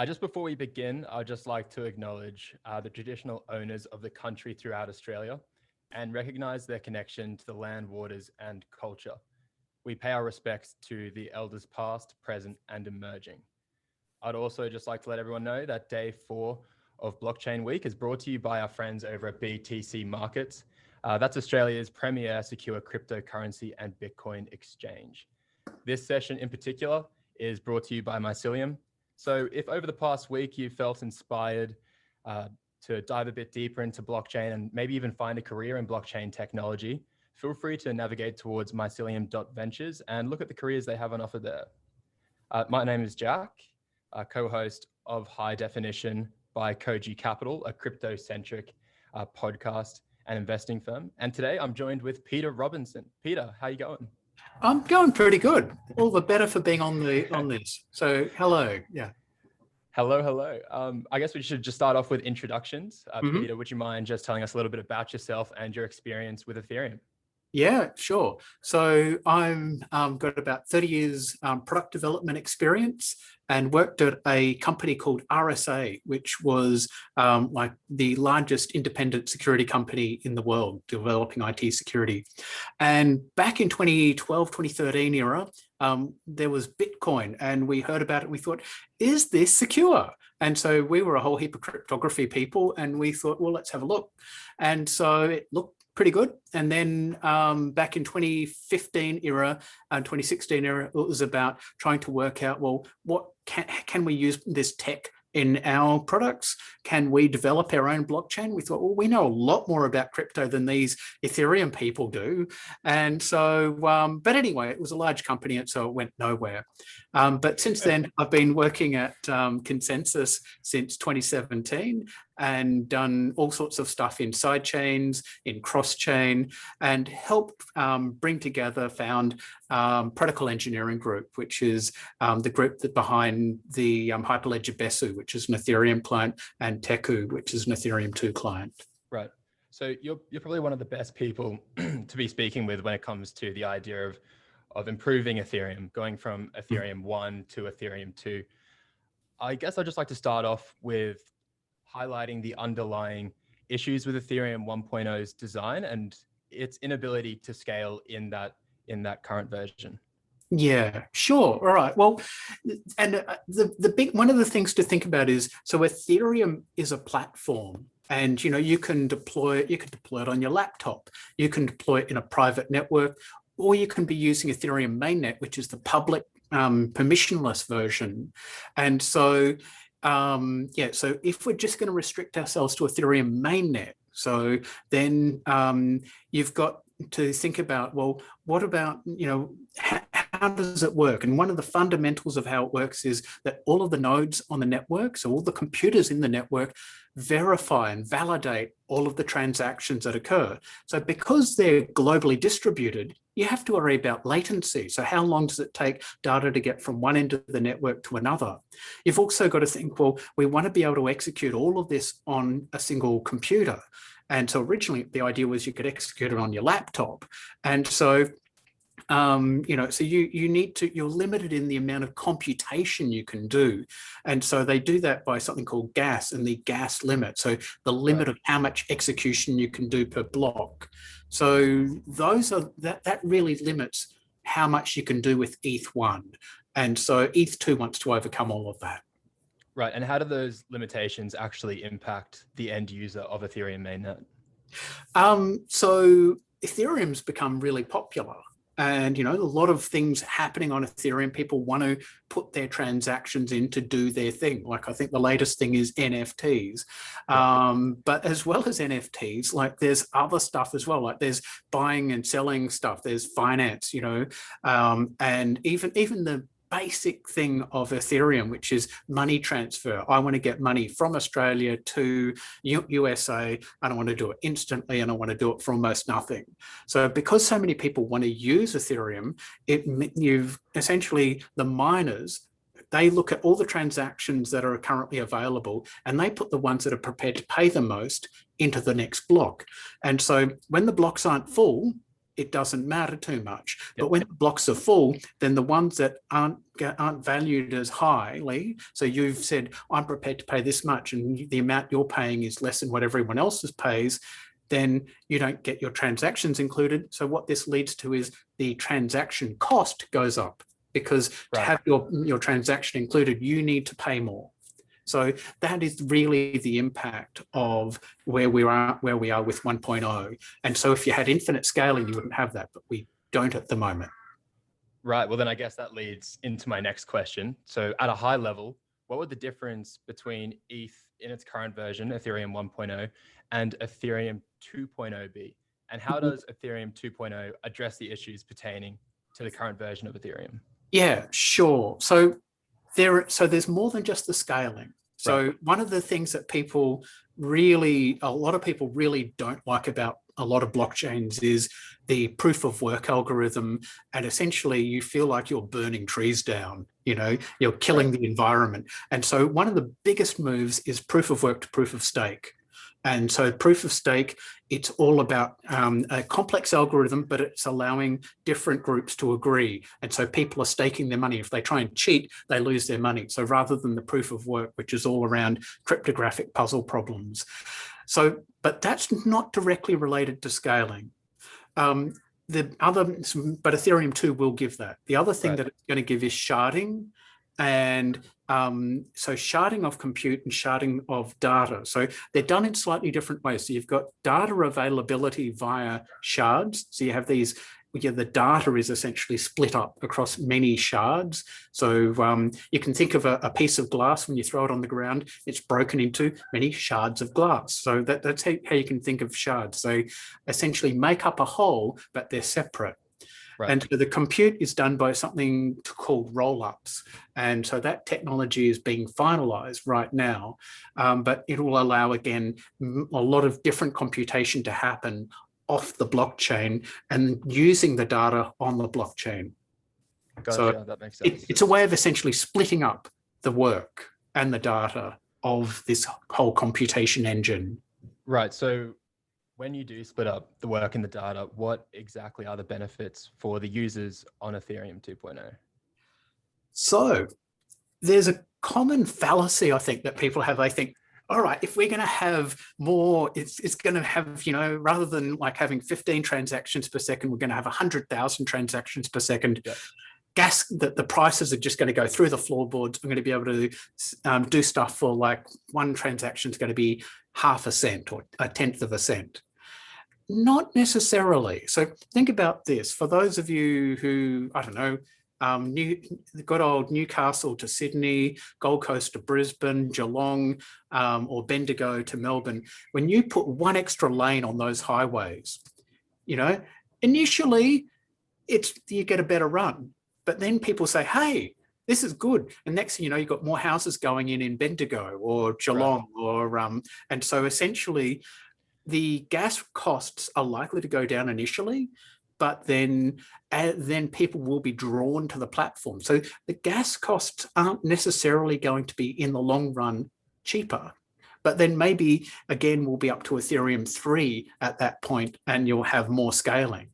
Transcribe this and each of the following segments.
Just before we begin, I'd just like to acknowledge the traditional owners of the country throughout Australia and recognise their connection to the land, waters and culture. We pay our respects to the elders past, present and emerging. I'd also just like to let everyone know that day 4 of Blockchain Week is brought to you by our friends over at BTC Markets. That's Australia's premier secure cryptocurrency and Bitcoin exchange. This session in particular is brought to you by Mycelium. So if over the past week you felt inspired to dive a bit deeper into blockchain and maybe even find a career in blockchain technology, feel free to navigate towards mycelium.ventures and look at the careers they have on offer there. My name is Jack, co-host of High Definition by KOJI Capital, a crypto-centric podcast and investing firm. And today I'm joined with Peter Robinson. Peter, how you going? I'm going pretty good. All the better for being on this. So hello. Yeah. Hello. I guess we should just start off with introductions. Peter, would you mind just telling us a little bit about yourself and your experience with Ethereum? Yeah, sure. So I'm got about 30 years product development experience and worked at a company called RSA, which was like the largest independent security company in the world developing IT security. And back in 2012, 2013 era, there was Bitcoin and we heard about it. We thought, is this secure? And so we were a whole heap of cryptography people and we thought, well, let's have a look. And so it looked pretty good. And then back in 2015 era and 2016 era, it was about trying to work out, well, what can we use this tech in our products? Can we develop our own blockchain? We thought, well, we know a lot more about crypto than these Ethereum people do. And so, but anyway, it was a large company and so it went nowhere. But since then, I've been working at CONSENSYS since 2017 and done all sorts of stuff in side chains, in cross chain, and helped found Protocol Engineering Group, which is the group that behind the Hyperledger Besu, which is an Ethereum client, and Teku, which is an Ethereum 2 client. Right. So you're probably one of the best people to be speaking with when it comes to the idea of improving Ethereum, going from Ethereum 1 to Ethereum 2. I guess I'd just like to start off with highlighting the underlying issues with Ethereum 1.0's design and its inability to scale in that current version. Yeah, sure. All right. Well, and the big one of the things to think about is, so Ethereum is a platform. And you can deploy it on your laptop. You can deploy it in a private network, or you can be using Ethereum mainnet, which is the public permissionless version. And so, so if we're just going to restrict ourselves to Ethereum mainnet, so then you've got to think about, well, what about, how does it work? And one of the fundamentals of how it works is that all of the nodes on the network, so all the computers in the network, verify and validate all of the transactions that occur. So because they're globally distributed, you have to worry about latency. So how long does it take data to get from one end of the network to another? You've also got to think, well, we want to be able to execute all of this on a single computer. And so originally the idea was you could execute it on your laptop. And so so you're limited in the amount of computation you can do. And so they do that by something called gas and the gas limit. So the limit of how much execution you can do per block. So that really limits how much you can do with ETH1. And so ETH2 wants to overcome all of that. Right. And how do those limitations actually impact the end user of Ethereum mainnet? So Ethereum's become really popular. And, a lot of things happening on Ethereum, people want to put their transactions in to do their thing. Like I think the latest thing is NFTs. But as well as NFTs, like there's other stuff as well. Like there's buying and selling stuff. There's finance, and even the basic thing of Ethereum, which is money transfer. I want to get money from Australia to USA, and I want to do it instantly, and I want to do it for almost nothing. So because so many people want to use Ethereum, you've essentially the miners, they look at all the transactions that are currently available and they put the ones that are prepared to pay the most into the next block. And so when the blocks aren't full, it doesn't matter too much. Yep. But when the blocks are full, then the ones that aren't valued as highly, so you've said, I'm prepared to pay this much, and the amount you're paying is less than what everyone else pays, then you don't get your transactions included. So what this leads to is the transaction cost goes up, because to have your transaction included, you need to pay more. So that is really the impact of where we are with 1.0. And so if you had infinite scaling, you wouldn't have that, but we don't at the moment. Right. Well, then I guess that leads into my next question. So at a high level, what would the difference between ETH in its current version, Ethereum 1.0, and Ethereum 2.0 be? And how does Ethereum 2.0 address the issues pertaining to the current version of Ethereum? Yeah, sure. So there's more than just the scaling. So one of the things that a lot of people really don't like about a lot of blockchains is the proof of work algorithm. And essentially you feel like you're burning trees down, you're killing the environment. And so one of the biggest moves is proof of work to proof of stake. And so proof of stake, it's all about a complex algorithm, but it's allowing different groups to agree. And so people are staking their money. If they try and cheat, they lose their money. So rather than the proof of work, which is all around cryptographic puzzle problems. So, but that's not directly related to scaling. But Ethereum 2 will give that. The other thing that it's going to give is sharding. And so sharding of compute and sharding of data. So they're done in slightly different ways. So you've got data availability via shards. So you have these, the data is essentially split up across many shards. So you can think of a piece of glass. When you throw it on the ground, it's broken into many shards of glass. So that's how you can think of shards. So essentially make up a whole, but they're separate. And so the compute is done by something called roll-ups. And so that technology is being finalized right now, but it will allow, again, a lot of different computation to happen off the blockchain and using the data on the blockchain. Gotcha, so that makes sense. It's a way of essentially splitting up the work and the data of this whole computation engine. Right. So when you do split up the work and the data, what exactly are the benefits for the users on Ethereum 2.0? So there's a common fallacy, I think, that people have. They think, all right, if we're going to have more, it's going to have, rather than like having 15 transactions per second, we're going to have 100,000 transactions per second. Yep. Gas, that the prices are just going to go through the floorboards. I'm going to be able to do stuff for like one transaction is going to be half a cent or a tenth of a cent. Not necessarily. So think about this. For those of you who, I don't know, the good old Newcastle to Sydney, Gold Coast to Brisbane, Geelong, or Bendigo to Melbourne, when you put one extra lane on those highways, initially you get a better run. But then people say, hey, this is good. And next thing you know, you've got more houses going in Bendigo or Geelong, and so essentially the gas costs are likely to go down initially, but then people will be drawn to the platform. So the gas costs aren't necessarily going to be in the long run cheaper, but then maybe again, we'll be up to Ethereum 3 at that point and you'll have more scaling.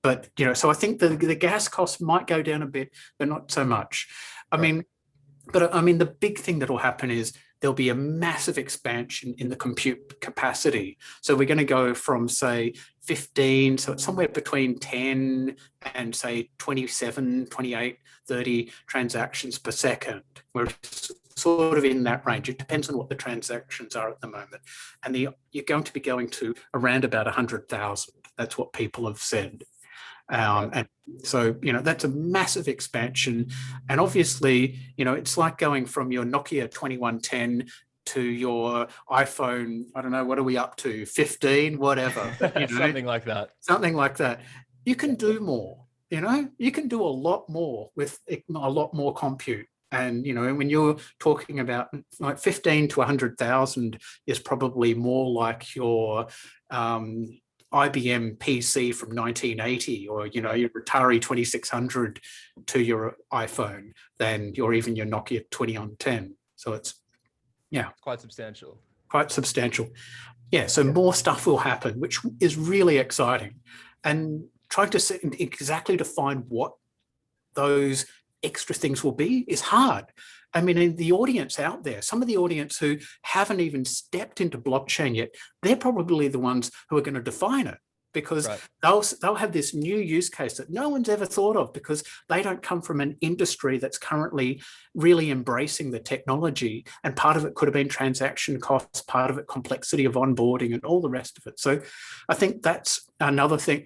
But, so I think the gas costs might go down a bit, but not so much. I mean, the big thing that will happen is there'll be a massive expansion in the compute capacity. So we're going to go from, say, 15, so it's somewhere between 10 and, say, 27, 28, 30 transactions per second. We're sort of in that range. It depends on what the transactions are at the moment. And you're going to be going to around about 100,000. That's what people have said. And so, that's a massive expansion. And obviously, it's like going from your Nokia 2110 to your iPhone, I don't know, what are we up to, 15, whatever. But, Something like that. Something like that. You can do more, you can do a lot more with a lot more compute. And, when you're talking about like 15 to 100,000 is probably more like your IBM PC from 1980 or, your Atari 2600 to your iPhone than even your Nokia 2110. So it's quite substantial. Quite substantial. Yeah, so more stuff will happen, which is really exciting. and trying to exactly define what those extra things will be is hard. I mean, in the audience out there, some of the audience who haven't even stepped into blockchain yet, they're probably the ones who are going to define it, because they'll have this new use case that no one's ever thought of, because they don't come from an industry that's currently really embracing the technology. And part of it could have been transaction costs, part of it complexity of onboarding and all the rest of it. So I think that's another thing.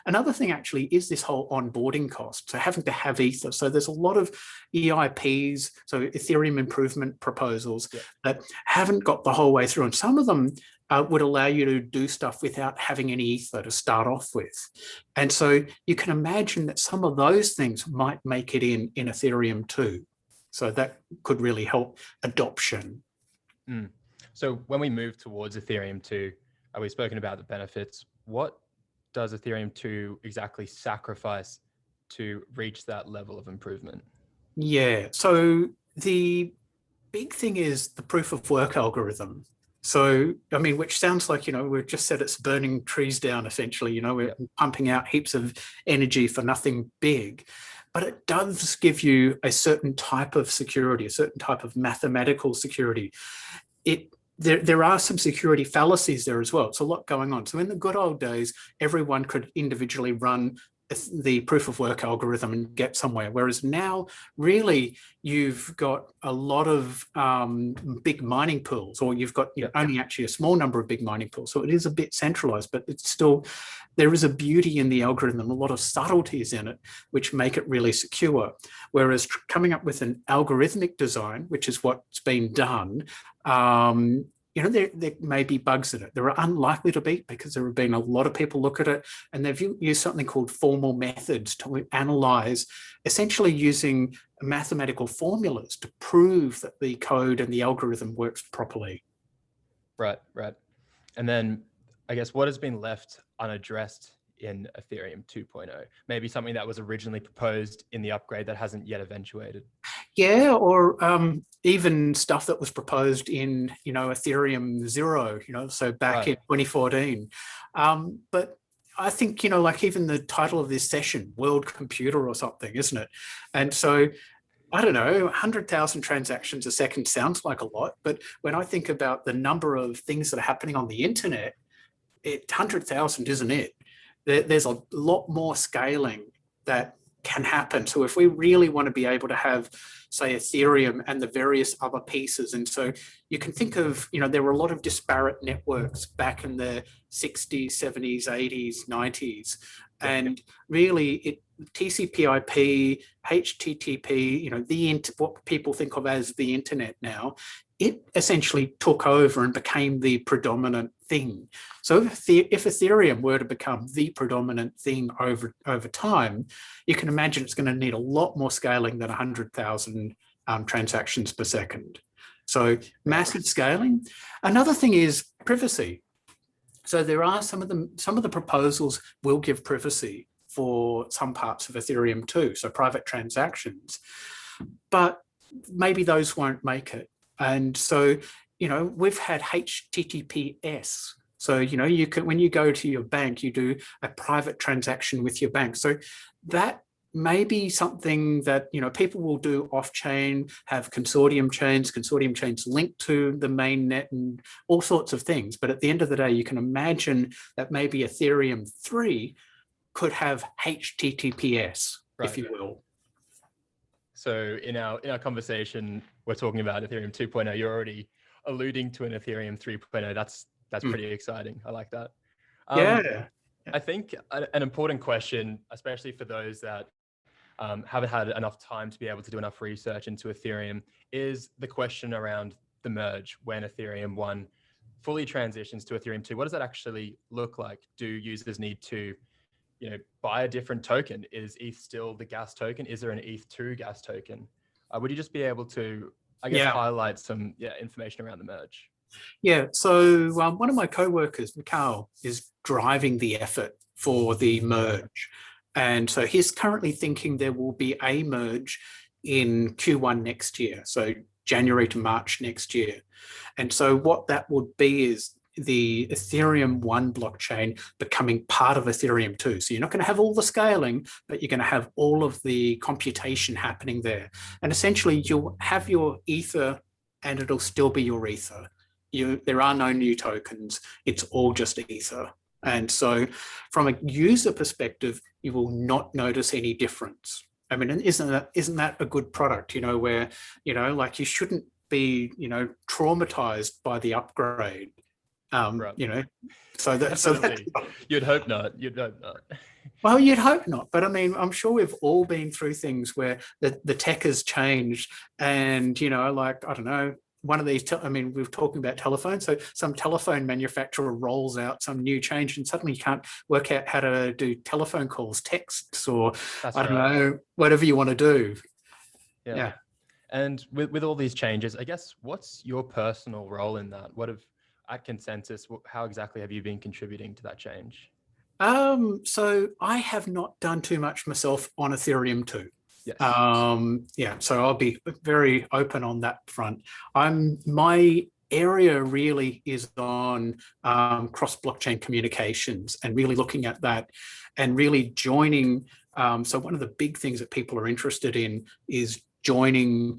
Another thing actually is this whole onboarding cost. So having to have Ether. So there's a lot of EIPs, so Ethereum improvement proposals, that haven't got the whole way through. And some of them would allow you to do stuff without having any Ether to start off with. And so you can imagine that some of those things might make it in Ethereum too. So that could really help adoption. So when we move towards Ethereum 2, we've spoken about the benefits. What does Ethereum 2 exactly sacrifice to reach that level of improvement? Yeah, so the big thing is the proof of work algorithm. So, I mean, which sounds like, we've just said it's burning trees down, essentially, we're pumping out heaps of energy for nothing big. But it does give you a certain type of security, a certain type of mathematical security. There are some security fallacies there as well. It's a lot going on. So in the good old days, everyone could individually run the proof of work algorithm and get somewhere. Whereas now, really, you've got a lot of big mining pools, or you've got only actually a small number of big mining pools. So it is a bit centralized, but it's still, there is a beauty in the algorithm, a lot of subtleties in it, which make it really secure. Whereas coming up with an algorithmic design, which is what's been done, there may be bugs in it. There are unlikely to be, because there have been a lot of people look at it, and they've used something called formal methods to analyze, essentially using mathematical formulas to prove that the code and the algorithm works properly. Right. And then I guess what has been left unaddressed in Ethereum 2.0? Maybe something that was originally proposed in the upgrade that hasn't yet eventuated. Yeah, or even stuff that was proposed in, Ethereum 0, so back in 2014. But I think, like even the title of this session, World Computer or something, isn't it? And so, I don't know, 100,000 transactions a second sounds like a lot, but when I think about the number of things that are happening on the internet, 100,000 isn't it. There's a lot more scaling that can happen. So if we really want to be able to have, say, Ethereum and the various other pieces, and so you can think of, there were a lot of disparate networks back in the 60s, 70s, 80s, 90s, and really TCP/IP, HTTP, what people think of as the internet now, it essentially took over and became the predominant thing. So if Ethereum were to become the predominant thing over time, you can imagine it's going to need a lot more scaling than 100,000 transactions per second. So massive scaling. Another thing is privacy. So there are some of the proposals will give privacy for some parts of Ethereum too, so private transactions, but maybe those won't make it. And so, we've had HTTPS. So, you can, when you go to your bank, you do a private transaction with your bank. So that may be something that, people will do off-chain, have consortium chains linked to the main net and all sorts of things. But at the end of the day, you can imagine that maybe Ethereum 3 could have HTTPS, if you will. So in our conversation, we're talking about Ethereum 2.0. You're already alluding to an Ethereum 3.0. That's pretty exciting. I like that. I think an important question, especially for those that haven't had enough time to be able to do enough research into Ethereum, is the question around the merge when Ethereum 1 fully transitions to Ethereum 2. What does that actually look like? Do users need to buy a different token? Is ETH still the gas token? Is there an ETH2 gas token? Would you just be able to, highlight some information around the merge? Yeah, so one of my co-workers, Mikhail, is driving the effort for the merge. And so he's currently thinking there will be a merge in Q1 next year, so January to March next year. And so what that would be is the Ethereum 1 blockchain becoming part of Ethereum 2. So you're not going to have all the scaling, but you're going to have all of the computation happening there. And essentially you'll have your Ether and it'll still be your Ether. There are no new tokens. It's all just Ether. And so from a user perspective, you will not notice any difference. I mean, isn't that a good product, where, like you shouldn't be, traumatized by the upgrade. Right. So that you'd hope not. Well, you'd hope not, but I mean, I'm sure we've all been through things where the tech has changed, and like, I don't know, one of these. We were talking about telephones, so some telephone manufacturer rolls out some new change, and suddenly you can't work out how to do telephone calls, texts, or I don't know, whatever you want to do. Yeah. And with all these changes, I guess, what's your personal role in that? At CONSENSYS, how exactly have you been contributing to that change? So I have not done too much myself on Ethereum 2. Yes. So I'll be very open on that front. My area really is on cross-blockchain communications and really looking at that and really joining. So one of the big things that people are interested in is joining,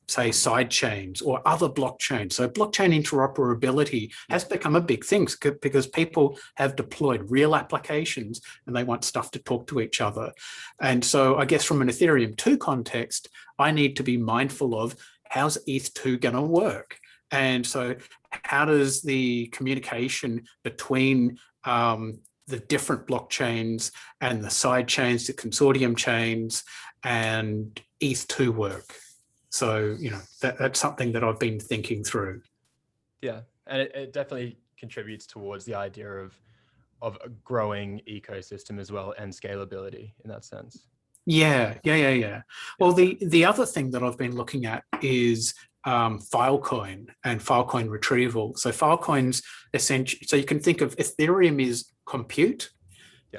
say, side chains or other blockchains. So blockchain interoperability has become a big thing because people have deployed real applications and they want stuff to talk to each other. And so I guess from an Ethereum 2 context, I need to be mindful of how's ETH2 going to work? And so how does the communication between the different blockchains and the side chains, the consortium chains, and ETH2 work? So, that's something that I've been thinking through. Yeah, and it definitely contributes towards the idea of a growing ecosystem as well, and scalability in that sense. Yeah. Well, the other thing that I've been looking at is Filecoin and Filecoin retrieval. So Filecoin's essentially, so you can think of Ethereum is compute,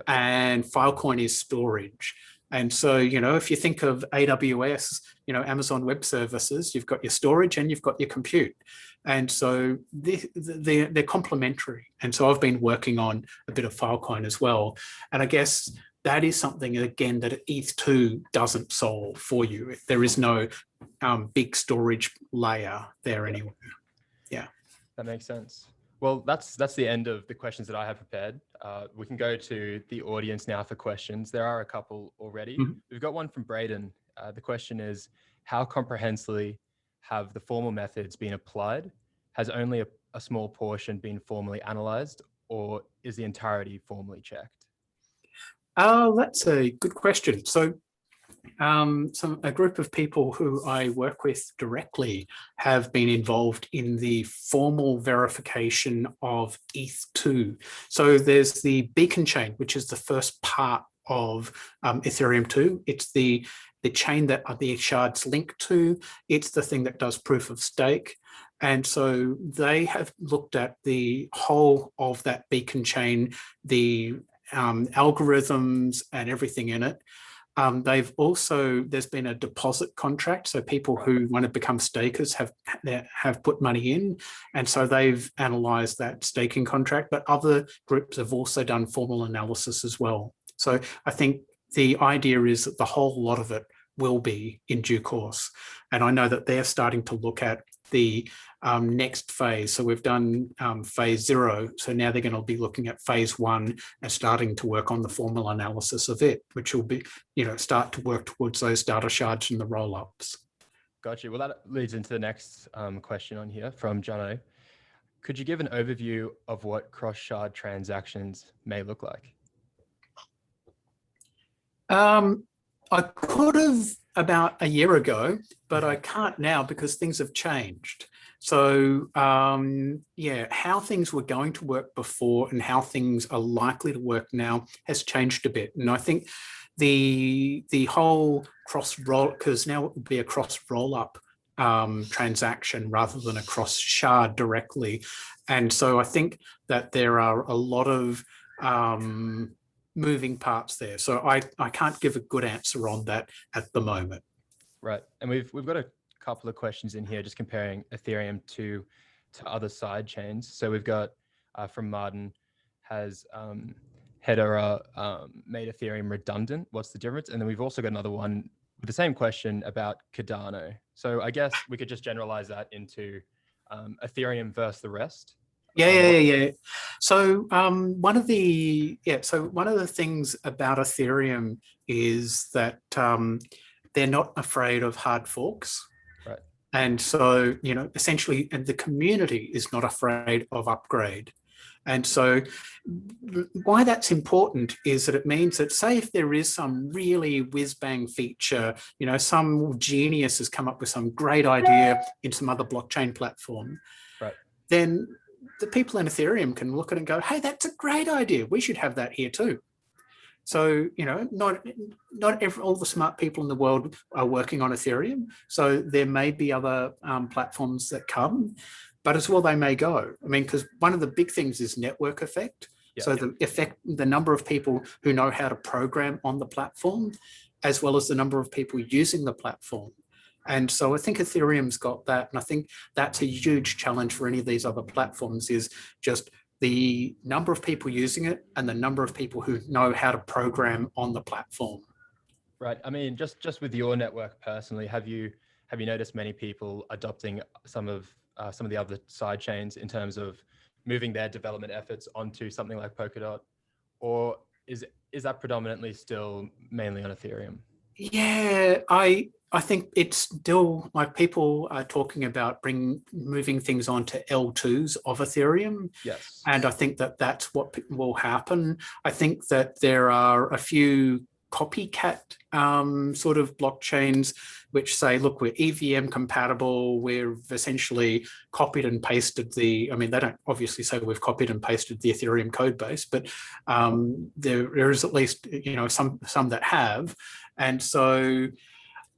and Filecoin is storage. And so, if you think of AWS, Amazon Web Services, you've got your storage and you've got your compute. And so they're complementary. And so I've been working on a bit of Filecoin as well. And I guess that is something, again, that ETH2 doesn't solve for you. There is no big storage layer there anywhere. Yeah. That makes sense. Well, that's the end of the questions that I have prepared. We can go to the audience now for questions. There are a couple already. Mm-hmm. We've got one from Braden. The question is, how comprehensively have the formal methods been applied? Has only a small portion been formally analyzed, or is the entirety formally checked? That's a good question. So a group of people who I work with directly have been involved in the formal verification of ETH2. So there's the beacon chain, which is the first part of Ethereum 2. It's the chain that the shards link to. It's the thing that does proof of stake. And so they have looked at the whole of that beacon chain, the algorithms and everything in it. There's been a deposit contract. So people who want to become stakers have put money in. And so they've analyzed that staking contract, but other groups have also done formal analysis as well. So I think the idea is that the whole lot of it will be in due course. And I know that they're starting to look at the next phase. So we've done phase 0. So now they're going to be looking at phase 1 and starting to work on the formal analysis of it, which will be, start to work towards those data shards and the roll-ups. Got you. Well, that leads into the next question on here from Jono. Could you give an overview of what cross-shard transactions may look like? I could have about a year ago, but I can't now because things have changed. So how things were going to work before and how things are likely to work now has changed a bit. And I think the whole cross-roll, because now it would be a cross-roll-up transaction rather than a cross-shard directly. And so I think that there are a lot of moving parts there. So I can't give a good answer on that at the moment. Right. And we've got a couple of questions in here just comparing Ethereum to to other side chains. So we've got from Martin has Hedera made Ethereum redundant. What's the difference? And then we've also got another one with the same question about Cardano. So I guess we could just generalize that into Ethereum versus the rest. Yeah. So one of the things about Ethereum is that they're not afraid of hard forks. Right. And so, essentially, and the community is not afraid of upgrade. And so why that's important is that it means that, say, if there is some really whiz-bang feature, some genius has come up with some great idea in some other blockchain platform, right, then the people in Ethereum can look at it and go, hey, that's a great idea. We should have that here too. So, not all the smart people in the world are working on Ethereum. So there may be other platforms that come, but as well they may go. I mean, because one of the big things is network effect. Yeah. So the number of people who know how to program on the platform, as well as the number of people using the platform. And so I think Ethereum's got that. And I think that's a huge challenge for any of these other platforms, is just the number of people using it and the number of people who know how to program on the platform. Right. I mean, just with your network personally, have you noticed many people adopting some of the other side chains in terms of moving their development efforts onto something like Polkadot, or is that predominantly still mainly on Ethereum? Yeah, I think it's still, like, people are talking about moving things onto L2s of Ethereum. Yes. And I think that that's what will happen. I think that there are a few copycat sort of blockchains which say, look, we're EVM compatible. We've essentially copied and pasted they don't obviously say we've copied and pasted the Ethereum code base, but there is at least, some that have. And so,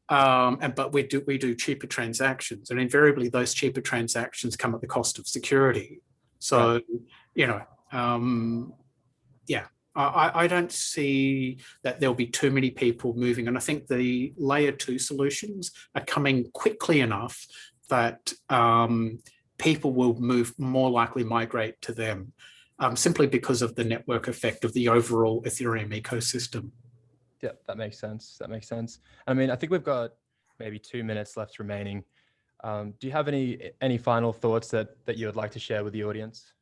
but we do cheaper transactions, and invariably those cheaper transactions come at the cost of security. So, right. I don't see that there'll be too many people moving. And I think the layer 2 solutions are coming quickly enough that people will more likely migrate to them, simply because of the network effect of the overall Ethereum ecosystem. Yeah, that makes sense. I mean, I think we've got maybe 2 minutes left remaining. Do you have any final thoughts that you would like to share with the audience?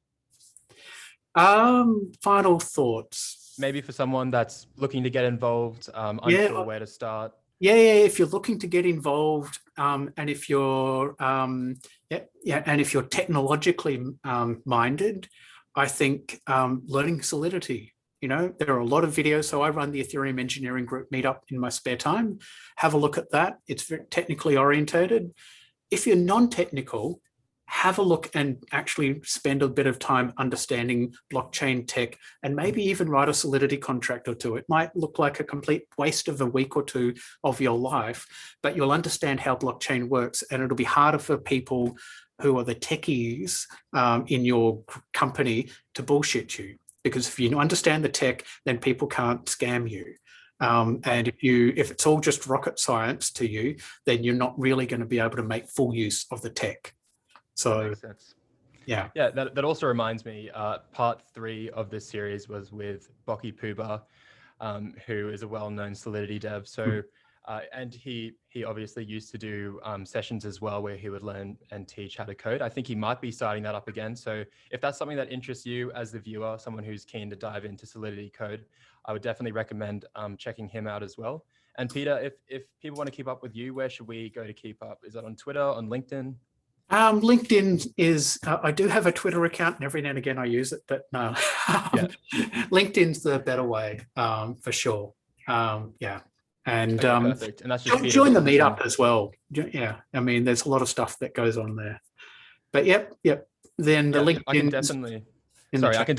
Final thoughts. Maybe for someone that's looking to get involved, unsure where to start. Yeah. If you're looking to get involved, and if you're technologically minded, I think learning Solidity. There are a lot of videos. So I run the Ethereum Engineering Group meetup in my spare time. Have a look at that. It's very technically orientated. If you're non-technical, have a look and actually spend a bit of time understanding blockchain tech, and maybe even write a Solidity contract or two. It might look like a complete waste of a week or two of your life, but you'll understand how blockchain works, and it'll be harder for people who are the techies in your company to bullshit you. Because if you understand the tech, then people can't scam you. And if it's all just rocket science to you, then you're not really going to be able to make full use of the tech. So, that makes sense. Yeah. That also reminds me. Part 3 of this series was with Boki Puba, who is a well-known Solidity dev. So, and he obviously used to do sessions as well, where he would learn and teach how to code. I think he might be starting that up again. So if that's something that interests you as the viewer, someone who's keen to dive into Solidity code, I would definitely recommend checking him out as well. And Peter, if people want to keep up with you, where should we go to keep up? Is that on Twitter, on LinkedIn? LinkedIn is, I do have a Twitter account, and every now and again I use it, but no. LinkedIn's the better way, for sure. And, perfect. And that's just join the meetup as well. Yeah, I mean, there's a lot of stuff that goes on there. But yep. Then the LinkedIn. I can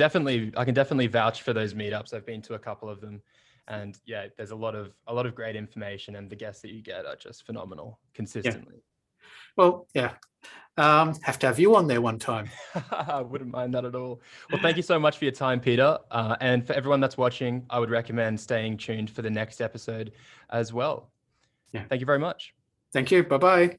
definitely vouch for those meetups. I've been to a couple of them, and yeah, there's a lot of great information, and the guests that you get are just phenomenal consistently. Yeah. Well, yeah. Have to have you on there one time. I wouldn't mind that at all. Well, thank you so much for your time, Peter. And for everyone that's watching, I would recommend staying tuned for the next episode as well. Yeah. Thank you very much. Thank you. Bye-bye.